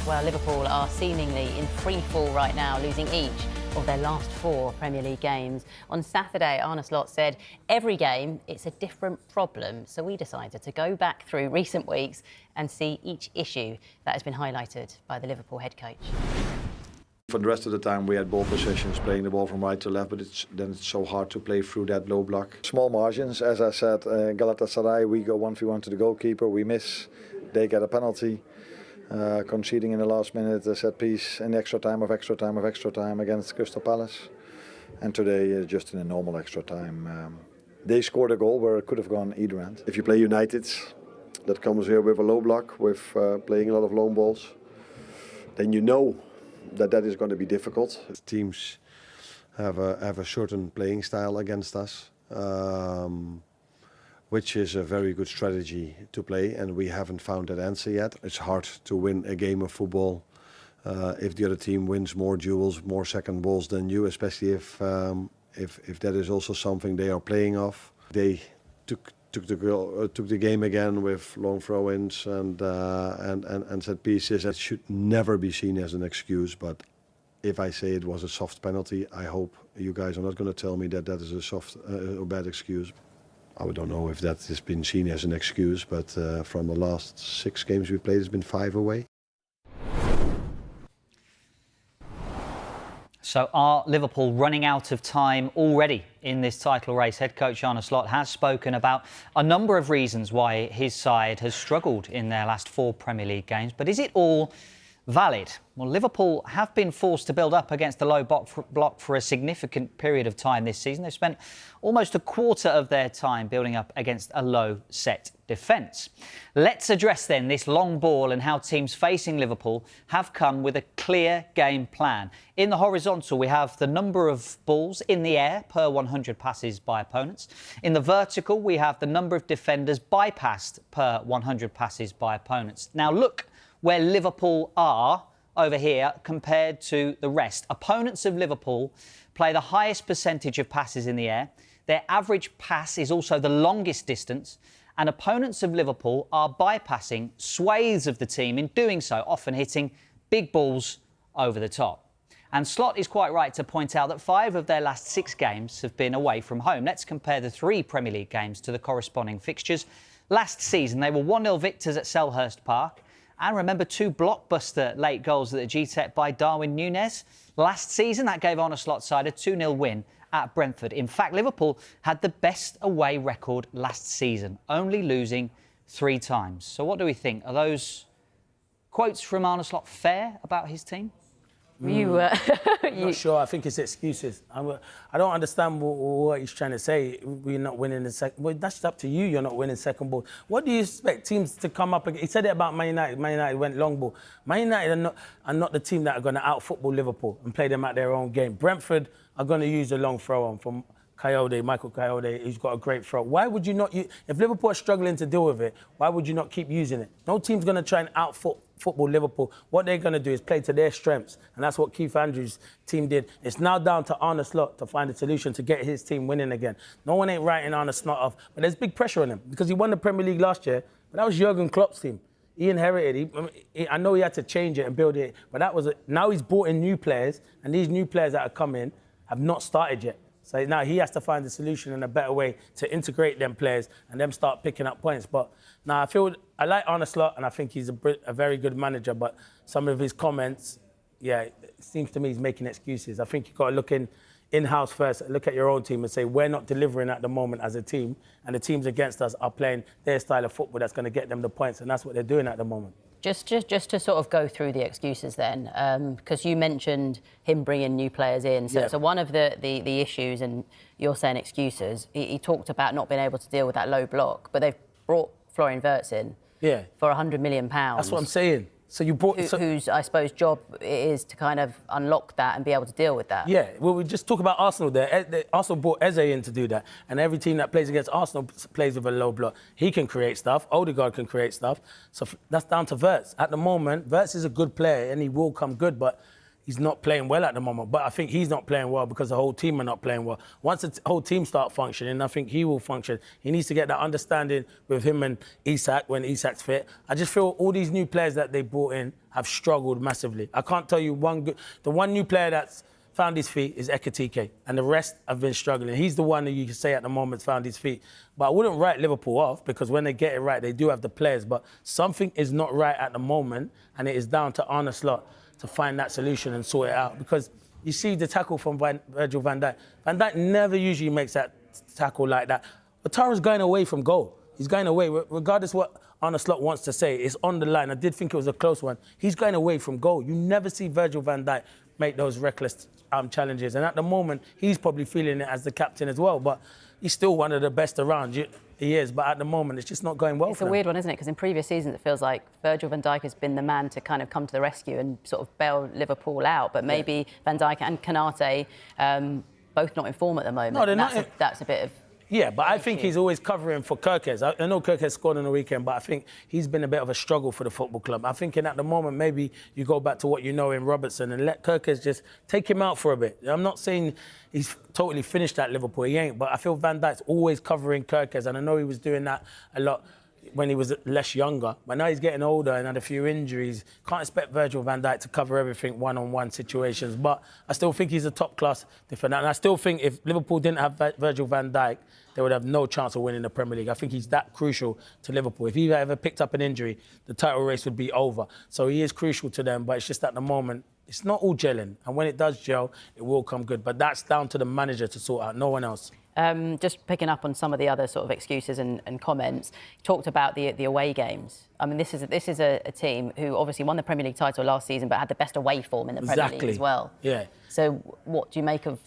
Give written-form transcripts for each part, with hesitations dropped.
Well, Liverpool are seemingly in free fall right now, losing each of their last 4 Premier League games. On Saturday, Arne Slot said, every game, it's a different problem. So we decided to go back through recent weeks and see each issue that has been highlighted by the Liverpool head coach. For the rest of the time we had ball possessions, playing the ball from right to left, but then it's so hard to play through that low block. Small margins, as I said, Galatasaray, we go 1v1 to the goalkeeper, we miss, they get a penalty. Conceding in the last minute a set piece in extra time against Crystal Palace. And today, just in a normal extra time, they scored a goal where it could have gone either end. If you play United, that comes here with a low block, with playing a lot of long balls, then you know that is going to be difficult. Teams have a certain playing style against us, which is a very good strategy to play, and we haven't found that answer yet. It's hard to win a game of football if the other team wins more duels, more second balls than you, especially if that is also something they are playing off. They took the game again with long throw-ins and set pieces. It should never be seen as an excuse, but if I say it was a soft penalty, I hope you guys are not going to tell me that is a soft or bad excuse. I don't know if that has been seen as an excuse, but from the last 6 games we played, it's been 5 away. So are Liverpool running out of time already in this title race? Head coach Arne Slot has spoken about a number of reasons why his side has struggled in their last 4 Premier League games. But is it all valid? Well, Liverpool have been forced to build up against the low block for a significant period of time this season. They've spent almost a quarter of their time building up against a low set defence. Let's address then this long ball and how teams facing Liverpool have come with a clear game plan. In the horizontal, we have the number of balls in the air per 100 passes by opponents. In the vertical, we have the number of defenders bypassed per 100 passes by opponents. Now look where Liverpool are over here compared to the rest. Opponents of Liverpool play the highest percentage of passes in the air. Their average pass is also the longest distance. And opponents of Liverpool are bypassing swathes of the team, in doing so, often hitting big balls over the top. And Slot is quite right to point out that 5 of their last 6 games have been away from home. Let's compare the 3 Premier League games to the corresponding fixtures. Last season, they were 1-0 victors at Selhurst Park. And remember 2 blockbuster late goals at the G-Tech by Darwin Núñez. Last season, that gave Arne Slot's side a 2-0 win at Brentford. In fact, Liverpool had the best away record last season, only losing 3 times. So what do we think? Are those quotes from Arne Slot fair about his team? I'm not sure. I think it's excuses. I don't understand what he's trying to say. We're not winning the second. Well, that's up to you. You're not winning second ball. What do you expect teams to come up against? He said it about Man United. Man United went long ball. Man United are not the team that are going to out-football Liverpool and play them at their own game. Brentford are going to use a long throw-on from Michael Coyote, who's got a great throw. Why would you not use... If Liverpool are struggling to deal with it, why would you not keep using it? No team's going to try and out-football Liverpool. What they're going to do is play to their strengths, and that's what Keith Andrews' team did. It's now down to Arne Slot to find a solution to get his team winning again. No one ain't writing Arne Slot off, but there's big pressure on him because he won the Premier League last year, but that was Jurgen Klopp's team. He inherited. I know he had to change it and build it, but now he's brought in new players, and these new players that are coming have not started yet. So now he has to find a solution and a better way to integrate them players and them start picking up points. But now I like Arne Slot and I think he's a very good manager, but some of his comments, yeah, it seems to me he's making excuses. I think you've got to look in-house first, look at your own team and say, we're not delivering at the moment as a team, and the teams against us are playing their style of football that's going to get them the points, and that's what they're doing at the moment. Just to sort of go through the excuses then, because you mentioned him bringing new players in. So, yeah. So one of the issues, and you're saying excuses, he talked about not being able to deal with that low block, but they've brought Florian Wirtz in for £100 million. That's what I'm saying. So you brought... whose, I suppose, job it is to kind of unlock that and be able to deal with that. Yeah, well, we just talk about Arsenal there. Arsenal brought Eze in to do that. And every team that plays against Arsenal plays with a low block. He can create stuff. Odegaard can create stuff. So that's down to Wirtz. At the moment, Wirtz is a good player and he will come good, but he's not playing well at the moment. But I think he's not playing well because the whole team are not playing well. Once the whole team start functioning, I think he will function. He needs to get that understanding with him and Isak when Isak's fit. I just feel all these new players that they brought in have struggled massively. I can't tell you the one new player that's found his feet is Ekitike, and the rest have been struggling. He's the one that you can say at the moment found his feet. But I wouldn't write Liverpool off, because when they get it right, they do have the players. But something is not right at the moment, and it is down to Arne Slot to find that solution and sort it out. Because you see the tackle from Virgil van Dijk. Van Dijk never usually makes that tackle like that. Otara's going away from goal. He's going away, regardless what Arne Slot wants to say. It's on the line. I did think it was a close one. He's going away from goal. You never see Virgil van Dijk make those reckless challenges. And at the moment, he's probably feeling it as the captain as well. But he's still one of the best around. He is. But at the moment, it's just not going well for him. It's a weird one, isn't it? Because in previous seasons, it feels like Virgil van Dijk has been the man to kind of come to the rescue and sort of bail Liverpool out. But maybe Van Dijk and Konate both not in form at the moment. No, they're not. That's a bit of... Yeah, but I think he's always covering for Kirkes. I know Kirkes scored on the weekend, but I think he's been a bit of a struggle for the football club. I'm thinking at the moment, maybe you go back to what you know in Robertson and let Kirkes just take him out for a bit. I'm not saying he's totally finished at Liverpool, he ain't, but I feel Van Dijk's always covering Kirkes, and I know he was doing that a lot when he was less younger. But now he's getting older and had a few injuries. Can't expect Virgil van Dijk to cover everything one-on-one situations. But I still think he's a top-class defender. And I still think if Liverpool didn't have Virgil van Dijk, they would have no chance of winning the Premier League. I think he's that crucial to Liverpool. If he ever picked up an injury, the title race would be over. So he is crucial to them, but it's just at the moment, it's not all gelling. And when it does gel, it will come good. But that's down to the manager to sort out, no one else. Just picking up on some of the other sort of excuses and comments, you talked about the away games. I mean, this is a team who obviously won the Premier League title last season, but had the best away form in the Premier League as well. Yeah. So what do you make of?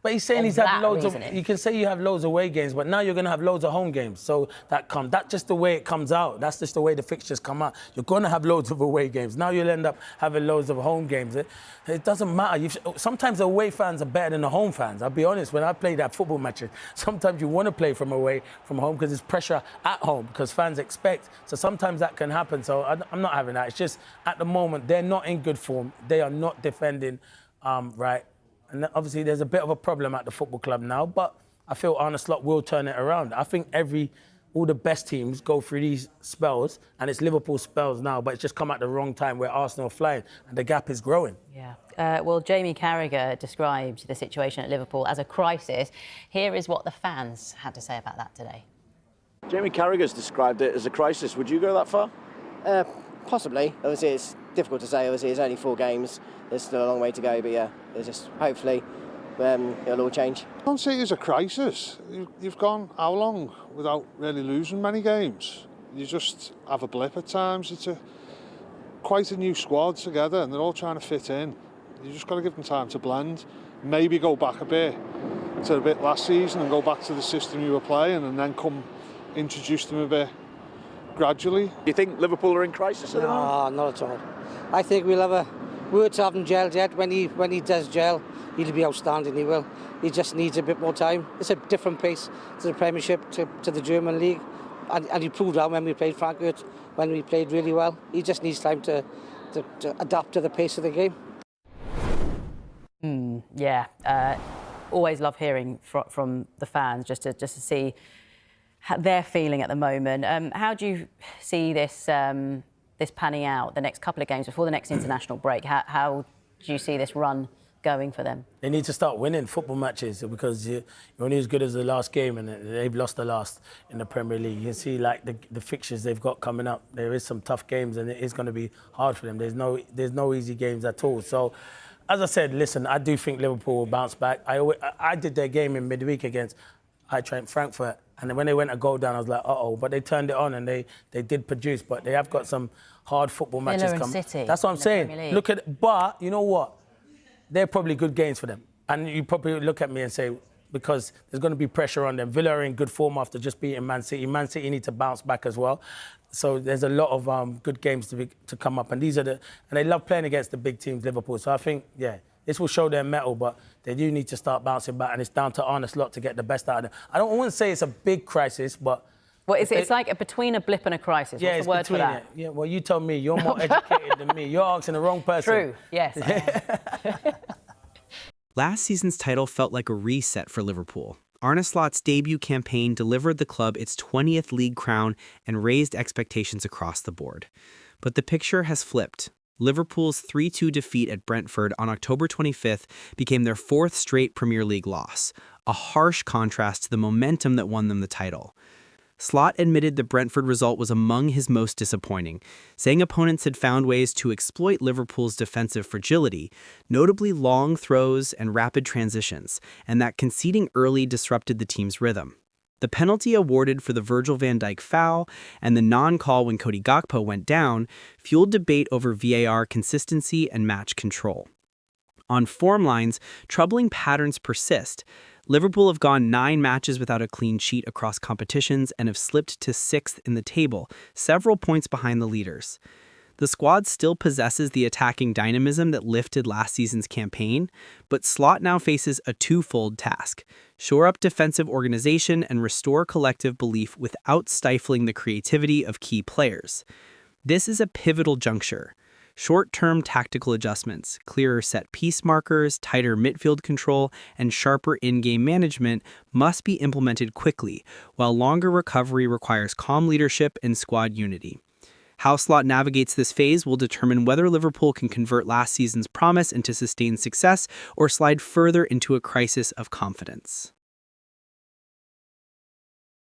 But he's saying he's had loads of. You can say you have loads of away games, but now you're going to have loads of home games. So that's just the way it comes out. That's just the way the fixtures come out. You're going to have loads of away games. Now you'll end up having loads of home games. It doesn't matter. Sometimes the away fans are better than the home fans. I'll be honest. When I play that football matches, sometimes you want to play from away from home because there's pressure at home because fans expect. So sometimes that can happen. So I'm not having that. It's just at the moment they're not in good form. They are not defending right. And obviously there's a bit of a problem at the football club now, but I feel Arne Slot will turn it around. I think all the best teams go through these spells, and it's Liverpool's spells now, but it's just come at the wrong time where Arsenal are flying, and the gap is growing. Yeah. Well, Jamie Carragher described the situation at Liverpool as a crisis. Here is what the fans had to say about that today. Jamie Carragher's described it as a crisis. Would you go that far? Possibly. Obviously, it's difficult to say. Obviously, it's only 4 games. There's still a long way to go, but yeah, it's just hopefully it'll all change. I don't see it as a crisis. You've gone how long without really losing many games? You just have a blip at times. It's quite a new squad together, and they're all trying to fit in. You just got to give them time to blend. Maybe go back a bit to a bit last season and go back to the system you were playing, and then introduce them a bit gradually. Do you think Liverpool are in crisis at the moment? No, not at all. I think we'll have words haven't gelled yet. When he does gel, he'll be outstanding, he will. He just needs a bit more time. It's a different pace to the Premiership, to the German League. And he proved that when we played Frankfurt, when we played really well. He just needs time to adapt to the pace of the game. Yeah. Always love hearing from the fans just to see how they're feeling at the moment. How do you see this panning out the next couple of games before the next international break? How do you see this run going for them? They need to start winning football matches because you're only as good as the last game, and they've lost the last in the Premier League. You can see like the fixtures they've got coming up. There is some tough games, and it is going to be hard for them. There's no easy games at all. So, as I said, listen, I do think Liverpool will bounce back. I did their game in midweek against Frankfurt, and then when they went a goal down, I was like, uh-oh. But they turned it on, and they did produce. But they have got some hard football matches coming. City. That's what I'm saying. Look at, but you know what? They're probably good games for them. And you probably look at me and say, because there's going to be pressure on them. Villa are in good form after just beating Man City. Man City need to bounce back as well. So there's a lot of good games to come up. And and they love playing against the big teams, Liverpool. So I think, yeah, this will show their mettle, but they do need to start bouncing back. And it's down to Arne Slot to get the best out of them. I wouldn't say it's a big crisis, but Well, it's like between a blip and a crisis. Yeah, What's the word for that? Yeah, well, you tell me. You're more educated than me. You're asking the wrong person. True, yes. Last season's title felt like a reset for Liverpool. Arne Slot's debut campaign delivered the club its 20th league crown and raised expectations across the board. But the picture has flipped. Liverpool's 3-2 defeat at Brentford on October 25th became their 4th straight Premier League loss, a harsh contrast to the momentum that won them the title. Slot admitted the Brentford result was among his most disappointing, saying opponents had found ways to exploit Liverpool's defensive fragility, notably long throws and rapid transitions, and that conceding early disrupted the team's rhythm. The penalty awarded for the Virgil van Dijk foul and the non-call when Cody Gakpo went down fueled debate over VAR consistency and match control. On form lines, troubling patterns persist. Liverpool have gone 9 matches without a clean sheet across competitions and have slipped to 6th in the table, several points behind the leaders. The squad still possesses the attacking dynamism that lifted last season's campaign, but Slot now faces a twofold task: shore up defensive organization and restore collective belief without stifling the creativity of key players. This is a pivotal juncture. Short-term tactical adjustments, clearer set-piece markers, tighter midfield control, and sharper in-game management must be implemented quickly, while longer recovery requires calm leadership and squad unity. How Slot navigates this phase will determine whether Liverpool can convert last season's promise into sustained success or slide further into a crisis of confidence.